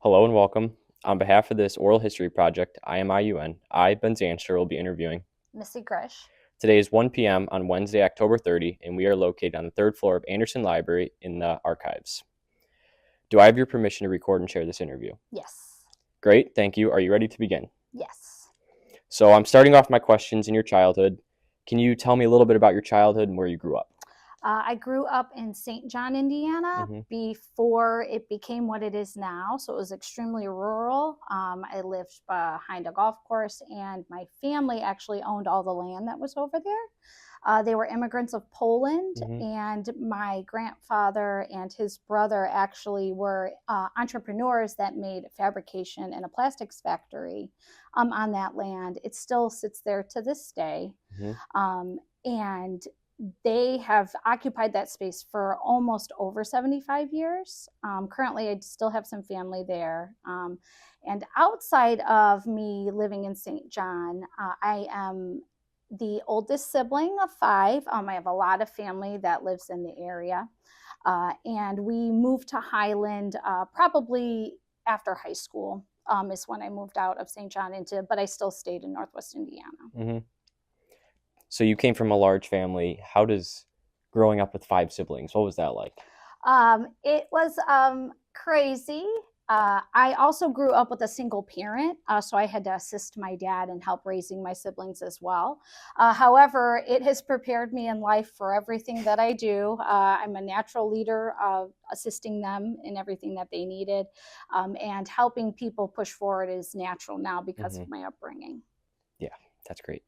Hello and welcome. On behalf of this oral history project, Am IUN, I, Ben Zandstra, will be interviewing. Missy Grish. Today is 1 p.m. on Wednesday, October 30, and we are located on the third floor of Anderson Library in the archives. Do I have your permission to record and share this interview? Yes. Great, thank you. Are you ready to begin? Yes. So I'm starting off my questions in your childhood. Can you tell me a little bit about your childhood and where you grew up? I grew up in St. John, Indiana, before it became what it is now. So it was extremely rural. I lived behind a golf course, and my family actually owned all the land that was over there. They were immigrants of Poland, and my grandfather and his brother actually were entrepreneurs that made fabrication in a plastics factory on that land. It still sits there to this day. And they have occupied that space for almost over 75 years. Currently, I still have some family there. And outside of me living in St. John, I am the oldest sibling of five. I have a lot of family that lives in the area. And we moved to Highland probably after high school is when I moved out of St. John but I still stayed in Northwest Indiana. So you came from a large family. How does growing up with five siblings, what was that like? It was crazy. I also grew up with a single parent, so I had to assist my dad and help raising my siblings as well. However, it has prepared me in life for everything that I do. I'm a natural leader of assisting them in everything that they needed, and helping people push forward is natural now because of my upbringing. Yeah, that's great.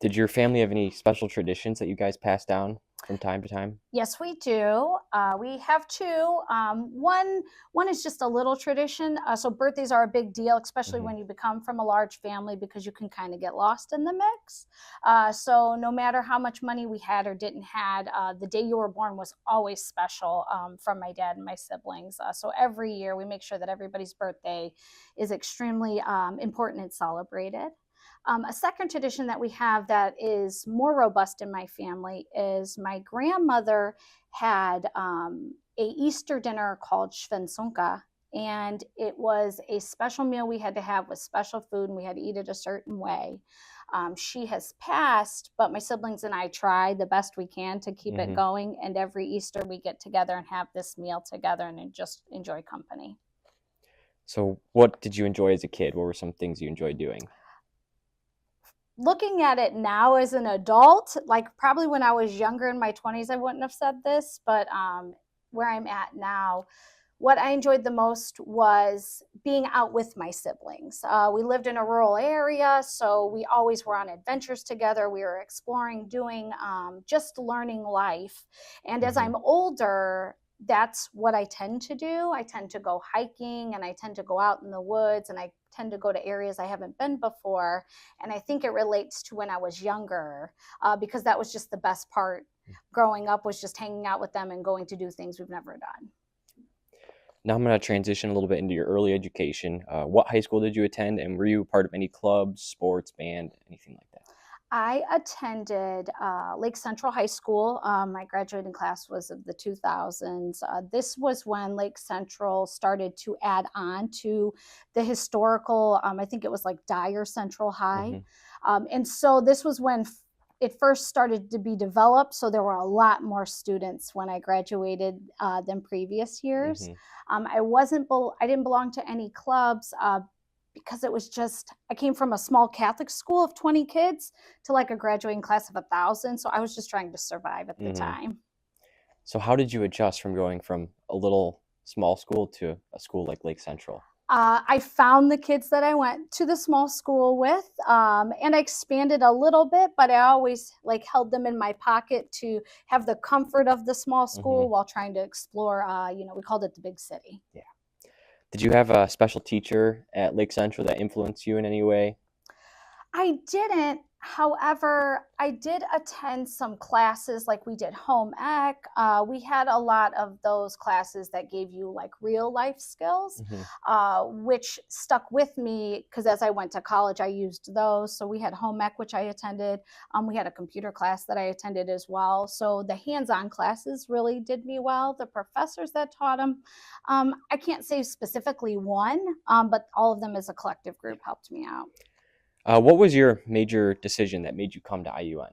Did your family have any special traditions that you guys pass down from time to time? Yes, we do. We have two. One is just a little tradition. So birthdays are a big deal, especially when you become from a large family, because you can kind of get lost in the mix. So no matter how much money we had or didn't had, the day you were born was always special from my dad and my siblings. So every year we make sure that everybody's birthday is extremely important and celebrated. A second tradition that we have that is more robust in my family is my grandmother had a Easter dinner called Święconka, and it was a special meal we had to have with special food, and we had to eat it a certain way. She has passed, but my siblings and I try the best we can to keep it going, and every Easter we get together and have this meal together and just enjoy company. So what did you enjoy as a kid? What were some things you enjoyed doing? Looking at it now as an adult, like probably when I was younger in my 20s, I wouldn't have said this, but where I'm at now, what I enjoyed the most was being out with my siblings. We lived in a rural area, so we always were on adventures together. We were exploring, doing, just learning life. And as I'm older, that's what I tend to do. I tend to go hiking, and I tend to go out in the woods, and I tend to go to areas I haven't been before. And I think it relates to when I was younger, because that was just the best part. Growing up was just hanging out with them and going to do things we've never done. Now I'm going to transition a little bit into your early education. What high school did you attend, and were you part of any clubs, sports, band, anything like that? I attended Lake Central High School. My graduating class was of the 2000s. This was when Lake Central started to add on to the historical, I think it was like Dyer Central High. And so this was when it first started to be developed. So there were a lot more students when I graduated than previous years. I didn't belong to any clubs, because it was just, I came from a small Catholic school of 20 kids to like a graduating class of 1,000. So I was just trying to survive at the time. So how did you adjust from going from a little small school to a school like Lake Central? I found the kids that I went to the small school with, and I expanded a little bit, but I always like held them in my pocket to have the comfort of the small school while trying to explore, we called it the big city. Yeah. Did you have a special teacher at Lake Central that influenced you in any way? I didn't. However, I did attend some classes, like we did home ec. We had a lot of those classes that gave you like real life skills, which stuck with me because as I went to college, I used those. So we had home ec, which I attended. We had a computer class that I attended as well. So the hands-on classes really did me well. The professors that taught them, I can't say specifically one, but all of them as a collective group helped me out. What was your major decision that made you come to IUN?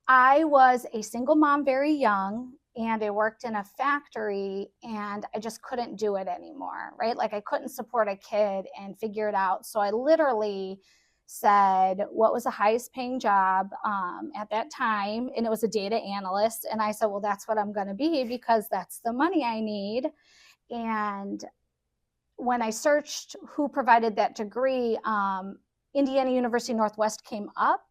I was a single mom very young, and I worked in a factory, and I just couldn't do it anymore, right? Like I couldn't support a kid and figure it out. So I literally said, what was the highest paying job at that time? And it was a data analyst. And I said, well, that's what I'm going to be because that's the money I need. And when I searched who provided that degree, Indiana University Northwest came up.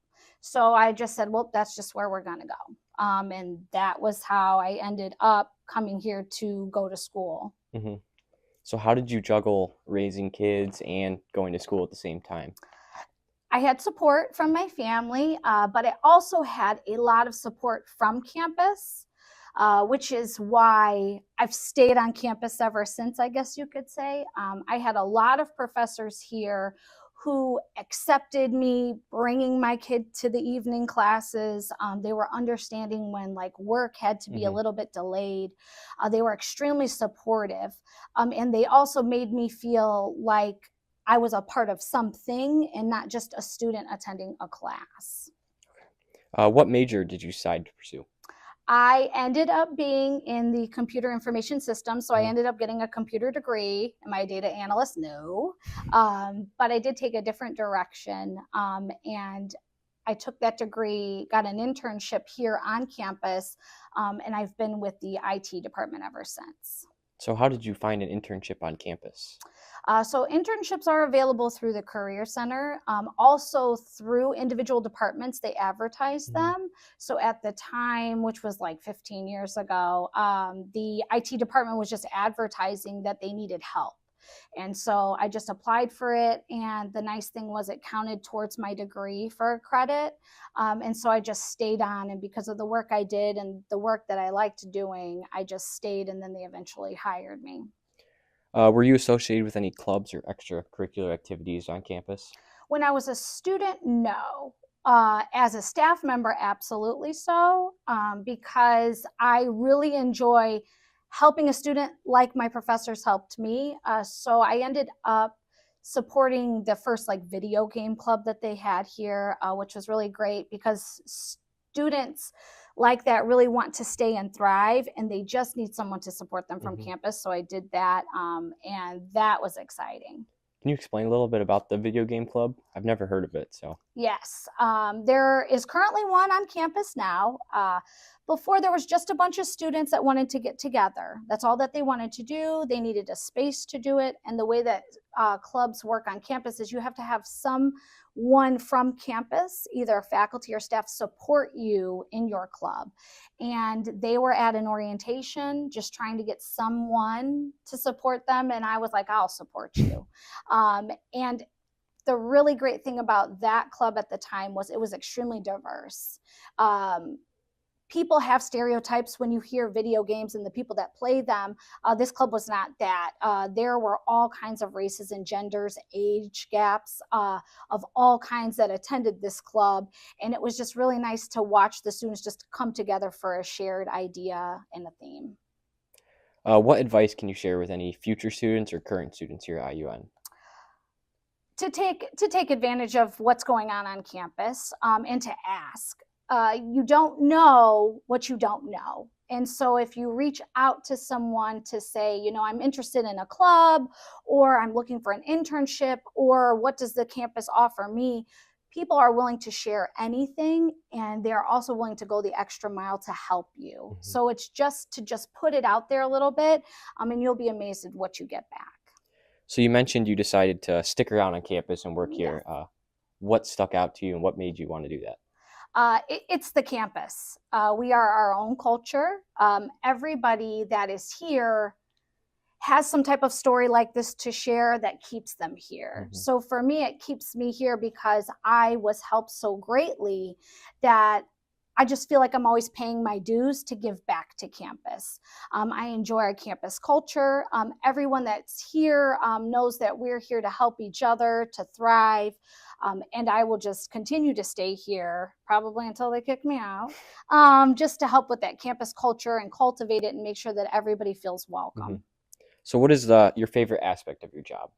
So I just said, well, that's just where we're going to go. And that was how I ended up coming here to go to school. So how did you juggle raising kids and going to school at the same time? I had support from my family, but I also had a lot of support from campus. Which is why I've stayed on campus ever since, I guess you could say. I had a lot of professors here who accepted me bringing my kid to the evening classes. They were understanding when like work had to be a little bit delayed. They were extremely supportive. And they also made me feel like I was a part of something and not just a student attending a class. What major did you decide to pursue? I ended up being in the computer information system. So I ended up getting a computer degree. Am I a data analyst? No. But I did take a different direction. And I took that degree, got an internship here on campus, and I've been with the IT department ever since. So how did you find an internship on campus? So internships are available through the Career Center, also through individual departments, they advertise them. So at the time, which was like 15 years ago, the IT department was just advertising that they needed help. And so I just applied for it. And the nice thing was it counted towards my degree for a credit. And so I just stayed on. And because of the work I did and the work that I liked doing, I just stayed, and then they eventually hired me. Were you associated with any clubs or extracurricular activities on campus? When I was a student, no. As a staff member, absolutely so, because I really enjoy helping a student like my professors helped me. So I ended up supporting the first like video game club that they had here, which was really great because students like that really want to stay and thrive, and they just need someone to support them from campus. So I did that, and that was exciting. Can you explain a little bit about the video game club? I've never heard of it. So yes, there is currently one on campus now. Before, there was just a bunch of students that wanted to get together. That's all that they wanted to do. They needed a space to do it. And the way that clubs work on campus is you have to have someone from campus, either faculty or staff, support you in your club. And they were at an orientation just trying to get someone to support them. And I was like, I'll support you. And the really great thing about that club at the time was it was extremely diverse. People have stereotypes when you hear video games and the people that play them. This club was not that. There were all kinds of races and genders, age gaps of all kinds that attended this club. And it was just really nice to watch the students just come together for a shared idea and a theme. What advice can you share with any future students or current students here at IUN? To take advantage of what's going on campus, and to ask. You don't know what you don't know. And so if you reach out to someone to say, you know, I'm interested in a club, or I'm looking for an internship, or what does the campus offer me? People are willing to share anything, and they're also willing to go the extra mile to help you. So it's just to put it out there a little bit, and you'll be amazed at what you get back. So you mentioned you decided to stick around on campus and work here. What stuck out to you, and what made you want to do that? It's the campus. We are our own culture. Everybody that is here has some type of story like this to share that keeps them here. So for me, it keeps me here because I was helped so greatly that I just feel like I'm always paying my dues to give back to campus. I enjoy our campus culture. Everyone that's here knows that we're here to help each other, to thrive. And I will just continue to stay here probably until they kick me out, just to help with that campus culture and cultivate it and make sure that everybody feels welcome. So what is your favorite aspect of your job?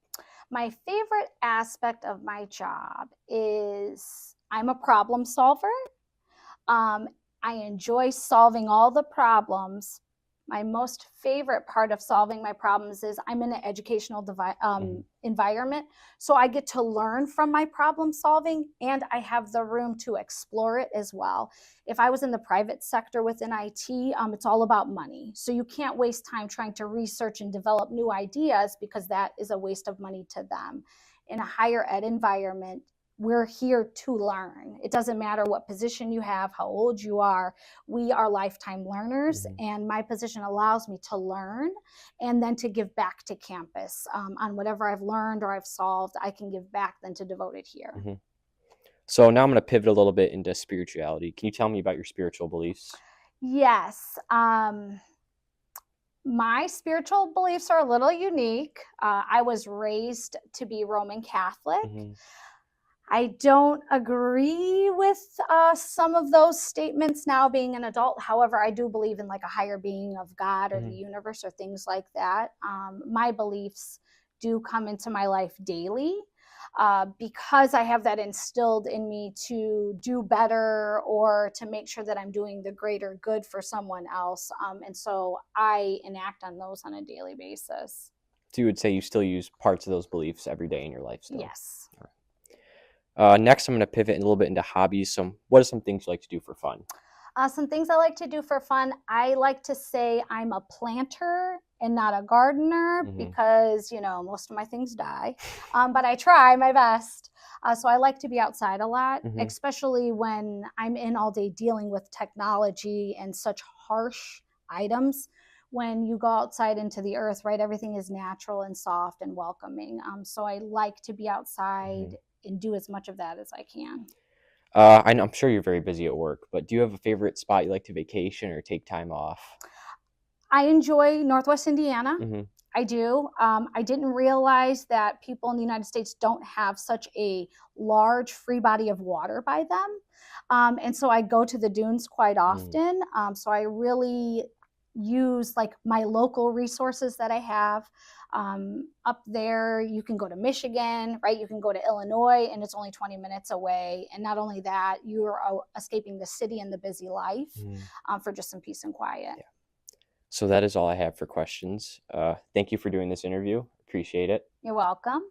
My favorite aspect of my job is I'm a problem solver. I enjoy solving all the problems. My most favorite part of solving my problems is I'm in an educational environment, so I get to learn from my problem solving, and I have the room to explore it as well. If I was in the private sector within IT, it's all about money. So you can't waste time trying to research and develop new ideas because that is a waste of money to them. In a higher ed environment, we're here to learn. It doesn't matter what position you have, how old you are. We are lifetime learners, and my position allows me to learn and then to give back to campus on whatever I've learned or I've solved. I can give back then to devote it here. So now I'm going to pivot a little bit into spirituality. Can you tell me about your spiritual beliefs? Yes. My spiritual beliefs are a little unique. I was raised to be Roman Catholic. I don't agree with some of those statements now being an adult. However, I do believe in like a higher being of God or the universe or things like that. My beliefs do come into my life daily because I have that instilled in me to do better or to make sure that I'm doing the greater good for someone else. And so I enact on those on a daily basis. So you would say you still use parts of those beliefs every day in your life still? Yes. Next, I'm going to pivot a little bit into hobbies. What are some things you like to do for fun? Some things I like to do for fun. I like to say I'm a planter and not a gardener because, you know, most of my things die. But I try my best. So I like to be outside a lot, especially when I'm in all day dealing with technology and such harsh items. When you go outside into the earth, right, everything is natural and soft and welcoming. So I like to be outside and do as much of that as I can. I'm sure you're very busy at work, but do you have a favorite spot you like to vacation or take time off? I enjoy Northwest Indiana. I do. I didn't realize that people in the United States don't have such a large free body of water by them. And so I go to the dunes quite often. So I really use like my local resources that I have. Up there, you can go to Michigan, right? You can go to Illinois, and it's only 20 minutes away. And not only that, you're escaping the city and the busy life for just some peace and quiet. Yeah. So that is all I have for questions. Thank you for doing this interview. Appreciate it. You're welcome.